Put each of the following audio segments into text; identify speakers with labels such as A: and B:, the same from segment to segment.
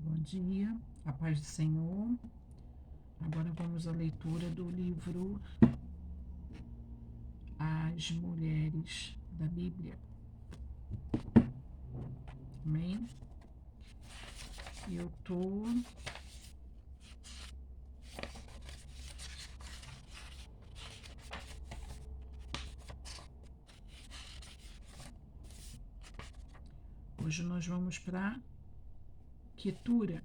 A: Bom dia, a paz do Senhor. Agora vamos à leitura do livro As Mulheres da Bíblia. Amém? Eu tô Hoje nós vamos para Quetura.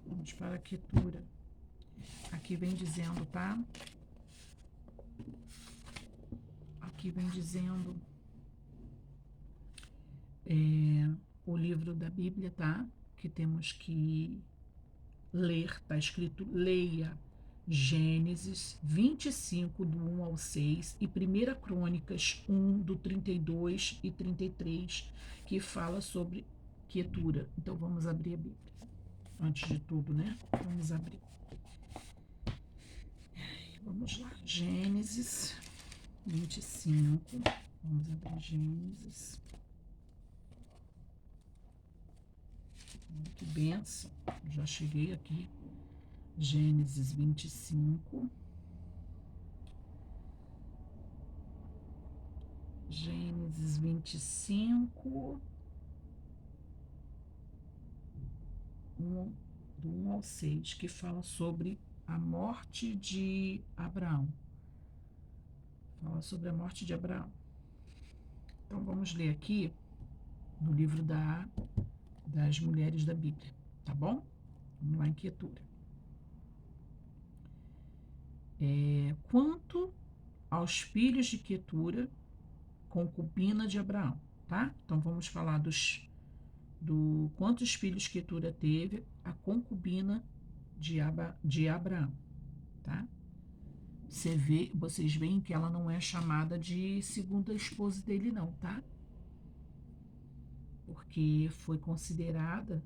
A: Vamos para a Quetura. Aqui vem dizendo, tá? Aqui vem dizendo o livro da Bíblia, tá? Que temos que ler, tá escrito leia Gênesis 25, do 1 ao 6, e 1 Crônicas 1, do 32 e 33, que fala sobre Quetura. Então vamos abrir a Bíblia. Antes de tudo, né? Vamos abrir. Vamos lá. Gênesis 25. Vamos abrir Gênesis. Que bênção. Já cheguei aqui. Gênesis 25. Gênesis 25. Do 1 ao 6, que fala sobre a morte de Abraão. Fala sobre a morte de Abraão. Então vamos ler aqui no livro das Mulheres da Bíblia, tá bom? Vamos lá em Quetura. Quanto aos filhos de Quetura, concubina de Abraão, tá? Então vamos falar do quantos filhos Quetura teve a concubina de Abraão, tá? Vocês veem que ela não é chamada de segunda esposa dele não, tá? Porque foi considerada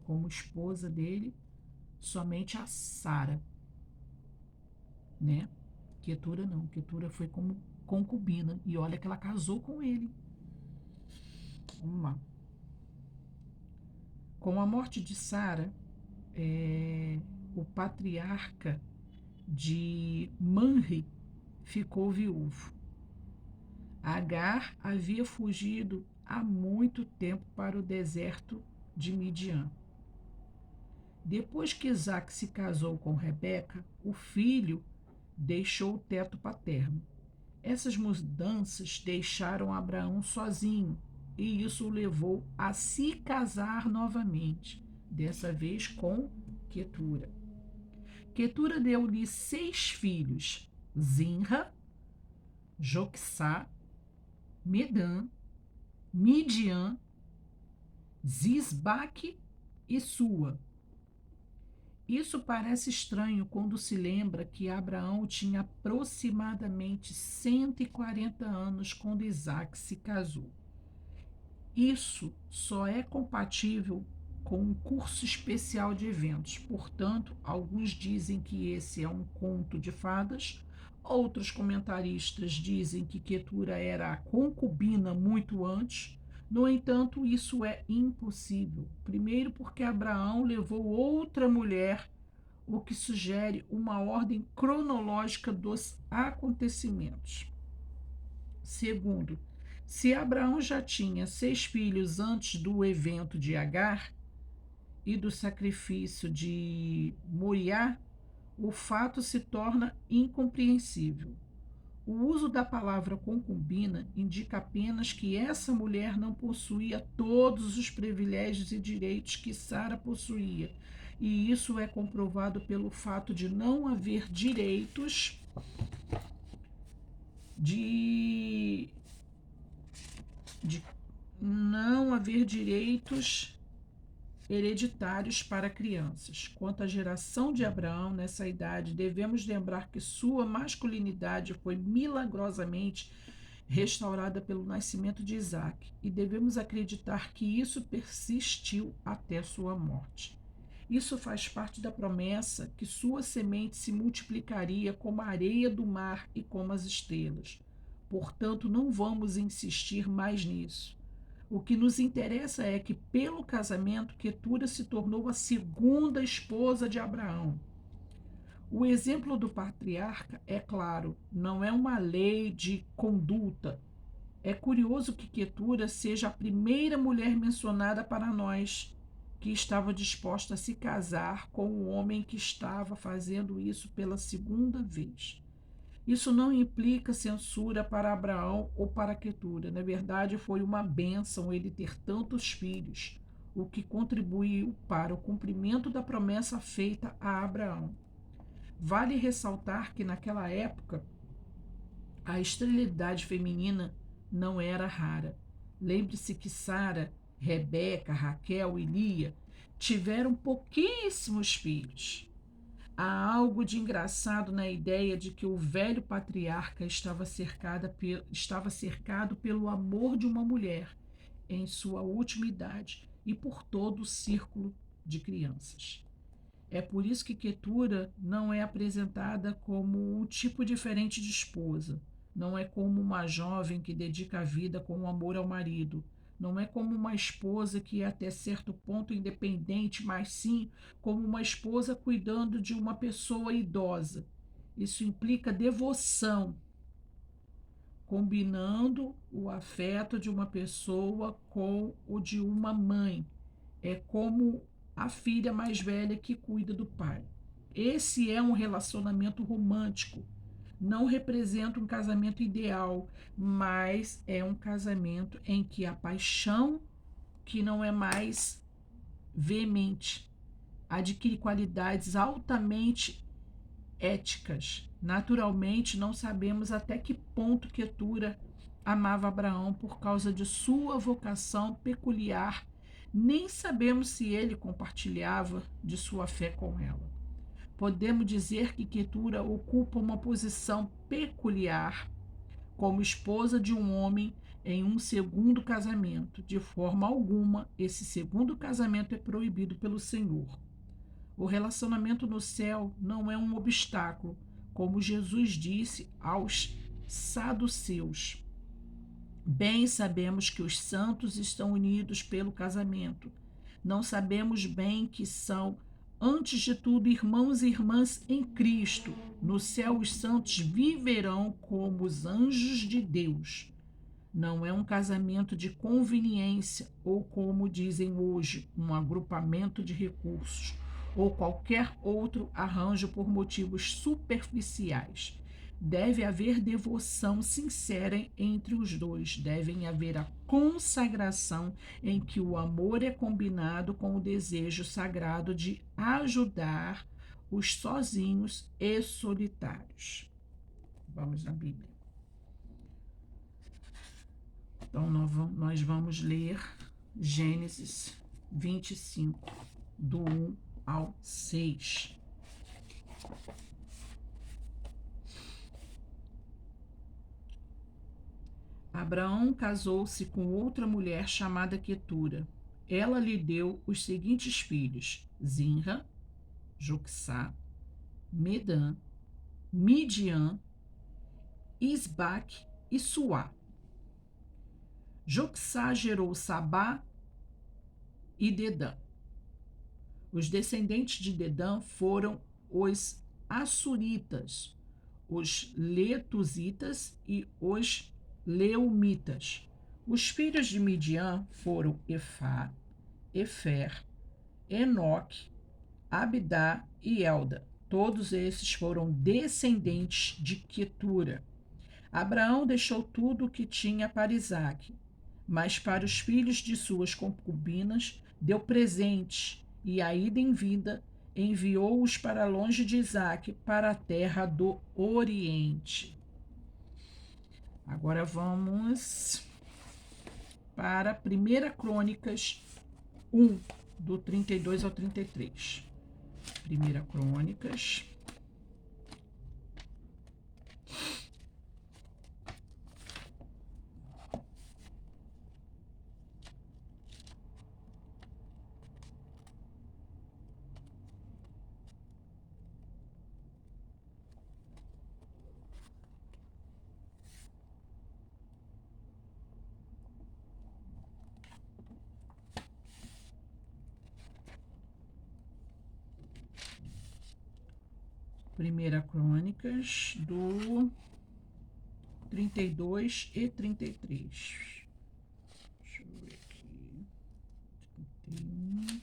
A: como esposa dele somente a Sara, né? Quetura não, Quetura foi como concubina, e olha que ela casou com ele. Vamos lá. Com a morte de Sara, o patriarca de Manre ficou viúvo. Agar havia fugido há muito tempo para o deserto de Midian. Depois que Isaac se casou com Rebeca, o filho deixou o teto paterno. Essas mudanças deixaram Abraão sozinho, e isso o levou a se casar novamente, dessa vez com Quetura. Quetura deu-lhe 6 filhos: Zinra, Joxá, Medã, Midian, Zisbaque e Sua. Isso parece estranho quando se lembra que Abraão tinha aproximadamente 140 anos quando Isaac se casou. Isso só é compatível com um curso especial de eventos. Portanto, alguns dizem que esse é um conto de fadas, outros comentaristas dizem que Quetura era a concubina muito antes. No entanto, isso é impossível. Primeiro, porque Abraão levou outra mulher, o que sugere uma ordem cronológica dos acontecimentos. Segundo, se Abraão já tinha 6 filhos antes do evento de Agar e do sacrifício de Moriá, o fato se torna incompreensível. O uso da palavra concubina indica apenas que essa mulher não possuía todos os privilégios e direitos que Sara possuía, e isso é comprovado pelo fato de não haver direitos de não haver direitos hereditários para crianças. Quanto à geração de Abraão nessa idade, devemos lembrar que sua masculinidade foi milagrosamente restaurada pelo nascimento de Isaac, e devemos acreditar que isso persistiu até sua morte. Isso faz parte da promessa que sua semente se multiplicaria como a areia do mar e como as estrelas. Portanto, não vamos insistir mais nisso. O que nos interessa é que, pelo casamento, Quetura se tornou a segunda esposa de Abraão. O exemplo do patriarca, é claro, não é uma lei de conduta. É curioso que Quetura seja a primeira mulher mencionada para nós que estava disposta a se casar com o homem que estava fazendo isso pela segunda vez. Isso não implica censura para Abraão ou para Quetura. Na verdade, foi uma bênção ele ter tantos filhos, o que contribuiu para o cumprimento da promessa feita a Abraão. Vale ressaltar que naquela época a esterilidade feminina não era rara. Lembre-se que Sara, Rebeca, Raquel e Lia tiveram pouquíssimos filhos. Há algo de engraçado na ideia de que o velho patriarca estava cercado pelo amor de uma mulher em sua última idade e por todo o círculo de crianças. É por isso que Quetura não é apresentada como um tipo diferente de esposa. Não é como uma jovem que dedica a vida com amor ao marido. Não é como uma esposa que é até certo ponto independente, mas sim como uma esposa cuidando de uma pessoa idosa. Isso implica devoção, combinando o afeto de uma pessoa com o de uma mãe. É como a filha mais velha que cuida do pai. Esse é um relacionamento romântico. Não representa um casamento ideal, mas é um casamento em que a paixão, que não é mais veemente, adquire qualidades altamente éticas. Naturalmente, não sabemos até que ponto Quetura amava Abraão por causa de sua vocação peculiar, nem sabemos se ele compartilhava de sua fé com ela. Podemos dizer que Quetura ocupa uma posição peculiar como esposa de um homem em um segundo casamento. De forma alguma, esse segundo casamento é proibido pelo Senhor. O relacionamento no céu não é um obstáculo, como Jesus disse aos saduceus. Bem sabemos que os santos estão unidos pelo casamento. Não sabemos bem que são, antes de tudo, irmãos e irmãs em Cristo. No céu, os santos viverão como os anjos de Deus. Não é um casamento de conveniência ou, como dizem hoje, um agrupamento de recursos ou qualquer outro arranjo por motivos superficiais. Deve haver devoção sincera entre os dois, deve haver a consagração em que o amor é combinado com o desejo sagrado de ajudar os sozinhos e solitários. Vamos na Bíblia. Então, nós vamos ler Gênesis 25, do 1 ao 6. Abraão casou-se com outra mulher chamada Quetura. Ela lhe deu os seguintes filhos: Zinra, Joxá, Medã, Midian, Isbaque e Suá. Joxá gerou Sabá e Dedã. Os descendentes de Dedã foram os Assuritas, os Letusitas e os Leumitas. Os filhos de Midian foram Efá, Efer, Enoque, Abidá e Elda. Todos esses foram descendentes de Quetura. Abraão deixou tudo o que tinha para Isaque, mas para os filhos de suas concubinas deu presentes, e a ida em vida enviou-os para longe de Isaque, para a terra do Oriente. Agora vamos para 1 Crônicas 1, do 32 ao 33. 1 Crônicas. Primeira Crônicas do 32 e 33. Deixa eu ver aqui. 31.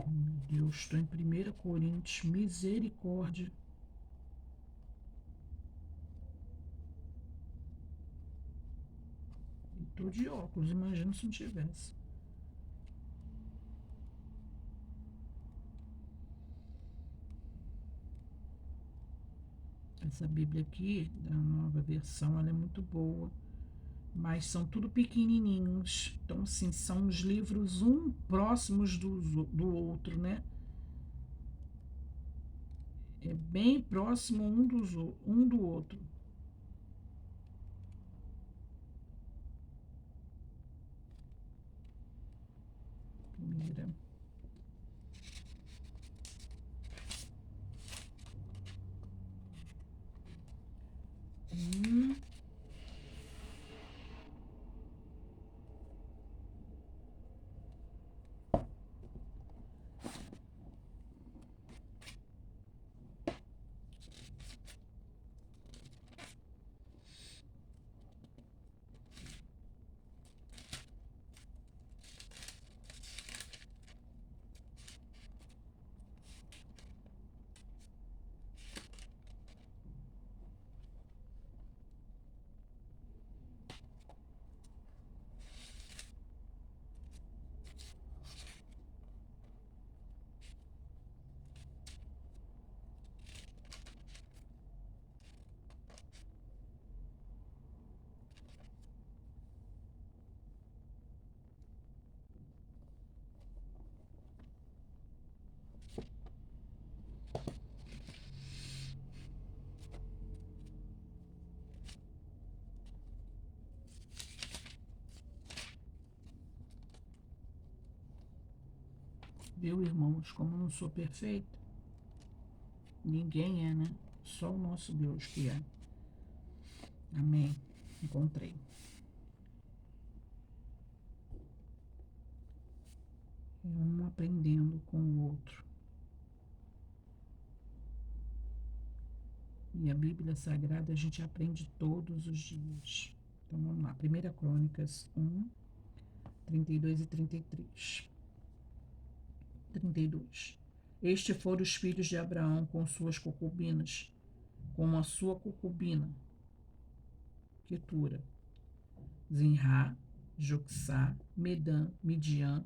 A: Meu Deus, estou em 1 Coríntios, misericórdia. Estou de óculos, imagina se não tivesse. Essa Bíblia aqui, da nova versão, ela é muito boa, mas são tudo pequenininhos. Então, assim, são os livros próximos do outro, né? É bem próximo um do outro. Primeira. Hum, Viu, irmãos, como eu não sou perfeito? Ninguém é, né? Só o nosso Deus que é. Amém. Encontrei. É um aprendendo com o outro. E a Bíblia Sagrada a gente aprende todos os dias. Então vamos lá. 1 Crônicas 1, 32 e 33. 32. Estes foram os filhos de Abraão com suas concubinas, com a sua concubina, Quetura, Zinrá, Joxá, Medã, Midian,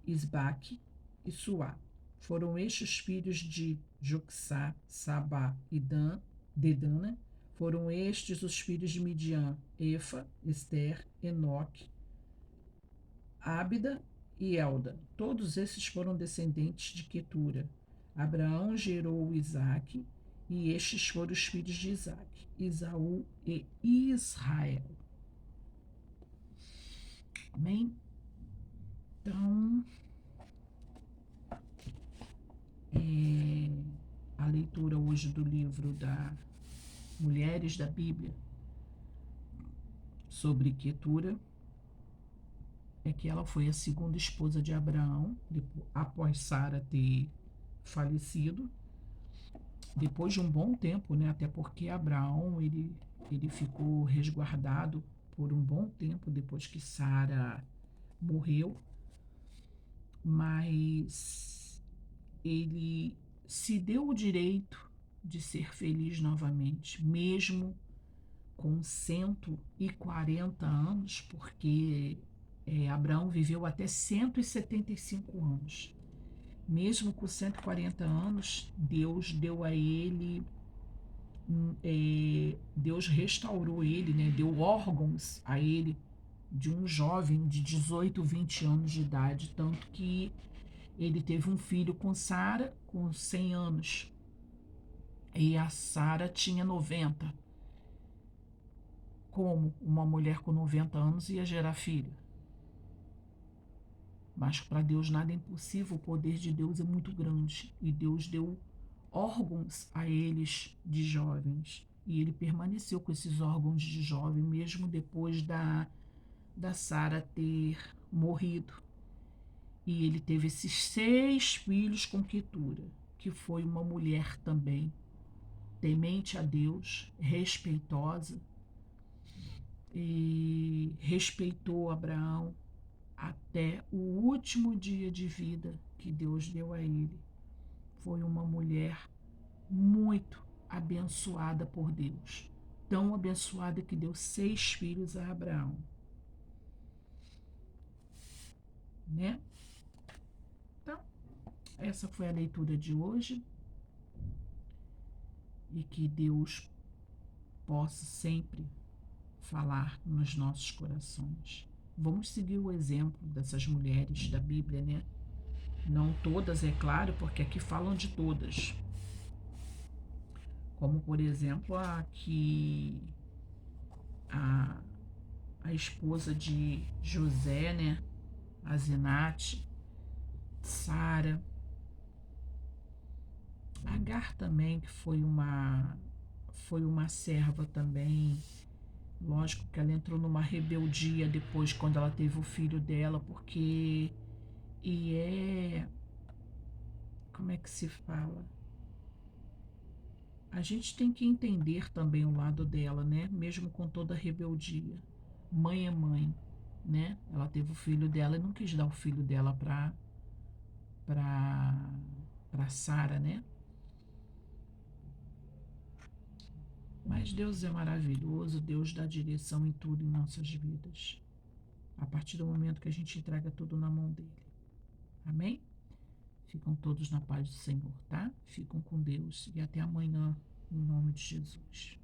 A: Isbaque e Suá. Foram estes filhos de Joxá, Sabá e Dedã, né? Foram estes os filhos de Midian, Efa, Ester, Enoque, Ábida e Elda. Todos esses foram descendentes de Quetura. Abraão gerou Isaque, e estes foram os filhos de Isaque, Isaú e Israel. Amém? Então, a leitura hoje do livro da Mulheres da Bíblia sobre Quetura é que ela foi a segunda esposa de Abraão, após Sara ter falecido, depois de um bom tempo, né? Até porque Abraão ele ficou resguardado por um bom tempo depois que Sara morreu, mas ele se deu o direito de ser feliz novamente, mesmo com 140 anos, porque Abraão viveu até 175 anos. Mesmo com 140 anos, Deus deu a ele, Deus restaurou ele, né? Deu órgãos a ele de um jovem de 18, 20 anos de idade, tanto que ele teve um filho com Sara com 100 anos e a Sara tinha 90. Como uma mulher com 90 anos ia gerar filho? Mas para Deus nada é impossível, o poder de Deus é muito grande. E Deus deu órgãos a eles de jovens. E ele permaneceu com esses órgãos de jovem, mesmo depois da Sara ter morrido. E ele teve esses 6 filhos com Quetura, que foi uma mulher também, temente a Deus, respeitosa, e respeitou Abraão até o último dia de vida que Deus deu a ele. Foi uma mulher muito abençoada por Deus, tão abençoada que deu 6 filhos a Abraão, né? Então, essa foi a leitura de hoje e que Deus possa sempre falar nos nossos corações. Vamos seguir o exemplo dessas mulheres da Bíblia, né? Não todas, é claro, porque aqui falam de todas. Como, por exemplo, a, a esposa de José, né? Asenate, Sara, Agar também, que foi uma serva também. Lógico que ela entrou numa rebeldia depois, quando ela teve o filho dela, porque e é, como é que se fala? A gente tem que entender também o lado dela, né? Mesmo com toda a rebeldia. Mãe é mãe, né? Ela teve o filho dela e não quis dar o filho dela para para Sara, né? Mas Deus é maravilhoso, Deus dá direção em tudo em nossas vidas. A partir do momento que a gente entrega tudo na mão dele. Amém? Ficam todos na paz do Senhor, tá? Ficam com Deus e até amanhã, em nome de Jesus.